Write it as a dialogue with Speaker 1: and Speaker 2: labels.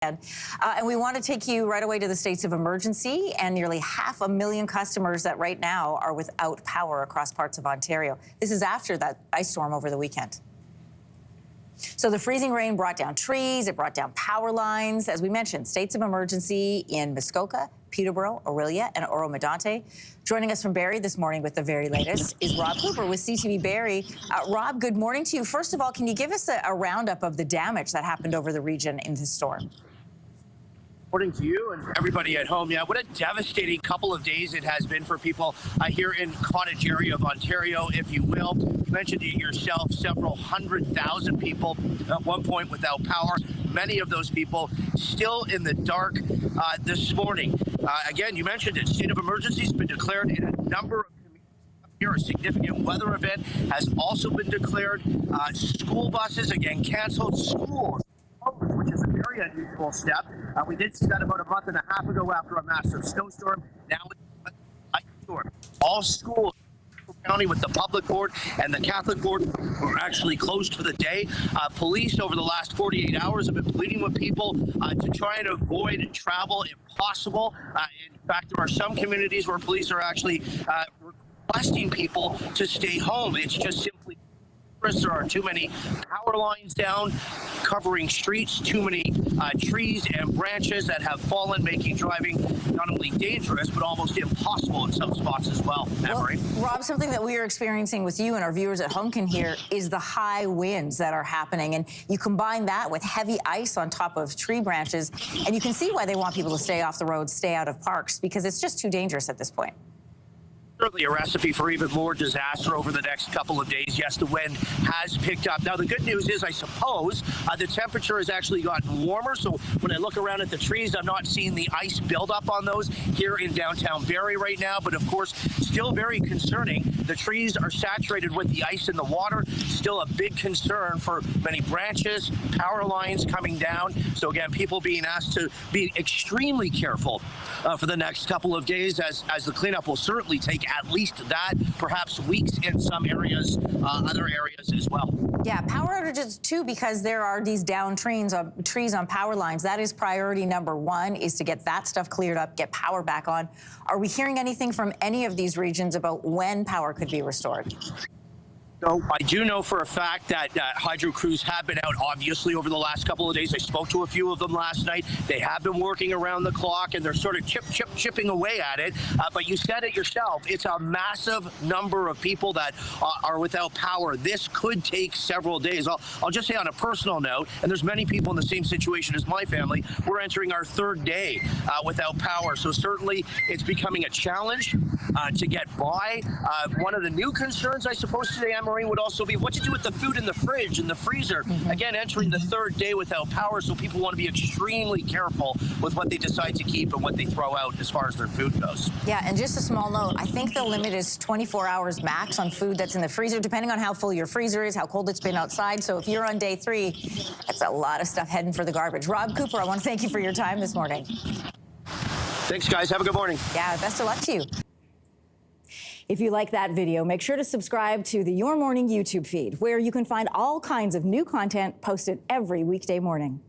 Speaker 1: And we want to take you right away to the states of emergency and nearly 500,000 customers that right now are without power across parts of Ontario. This is after that ice storm over the weekend. So the freezing rain brought down trees, it brought down power lines. As we mentioned, states of emergency in Muskoka, Peterborough, Orillia, and Oro-Medonte. Joining us from Barrie this morning with the very latest is Rob Cooper with CTV Barrie. Rob, good morning to you. First of all, can you give us a roundup of the damage that happened over the region in this storm?
Speaker 2: Morning to you and everybody at home. Yeah, what a devastating couple of days it has been for people here in cottage area of Ontario, if you will. You mentioned it yourself, several 100,000 people at one point without power. Many of those people still in the dark this morning. Again, you mentioned it. State of emergency has been declared in a number of communities. Here, a significant weather event has also been declared. School buses, again, canceled. Schools, which is a very unusual step. We did see that about a month and a half ago after a massive snowstorm. Now it's an ice storm. All schools in county with the public board and the Catholic board were actually closed for the day. Police over the last 48 hours have been pleading with people to try and avoid travel if possible. In fact, there are some communities where police are actually requesting people to stay home. It's just simply there are too many power lines down, covering streets, too many trees and branches that have fallen, making driving not only dangerous, but almost impossible in some spots as well. Anne-Marie?
Speaker 1: Rob, something that we are experiencing with you and our viewers at home can hear is the high winds that are happening. And you combine that with heavy ice on top of tree branches, and you can see why they want people to stay off the roads, stay out of parks, because it's just too dangerous at this point.
Speaker 2: Certainly a recipe for even more disaster over the next couple of days. Yes, the wind has picked up. Now, the good news is, I suppose, the temperature has actually gotten warmer. So when I look around at the trees, I'm not seeing the ice build up on those here in downtown Barrie right now. But of course, still very concerning. The trees are saturated with the ice in the water. Still a big concern for many branches, power lines coming down. So again, people being asked to be extremely careful for the next couple of days as the cleanup will certainly take at least that, perhaps weeks in some areas, other areas as well.
Speaker 1: Yeah, power outages too, because there are these downed trees on power lines. That is priority number one, is to get that stuff cleared up, get power back on. Are we hearing anything from any of these regions about when power could be restored?
Speaker 2: So I do know for a fact that hydro crews have been out, obviously, over the last couple of days. I spoke to a few of them last night. They have been working around the clock, and they're sort of chipping away at it. But you said it yourself. It's a massive number of people that are without power. This could take several days. I'll just say on a personal note, and there's many people in the same situation as my family, we're entering our third day without power. So certainly it's becoming a challenge to get by. One of the new concerns, I suppose, today, Anne-Marie, would also be what to do with the food in the fridge and the freezer. Again, entering the third day without power, so people want to be extremely careful with what they decide to keep and what they throw out as far as their food goes.
Speaker 1: Yeah, and just a small note, I think the limit is 24 hours max on food that's in the freezer, depending on how full your freezer is, how cold it's been outside. So if you're on day 3, that's a lot of stuff heading for the garbage. Rob Cooper, I want to thank you for your time this morning.
Speaker 2: Thanks, guys. Have a good morning.
Speaker 1: Yeah, best of luck to you. If you like that video, make sure to subscribe to the Your Morning YouTube feed, where you can find all kinds of new content posted every weekday morning.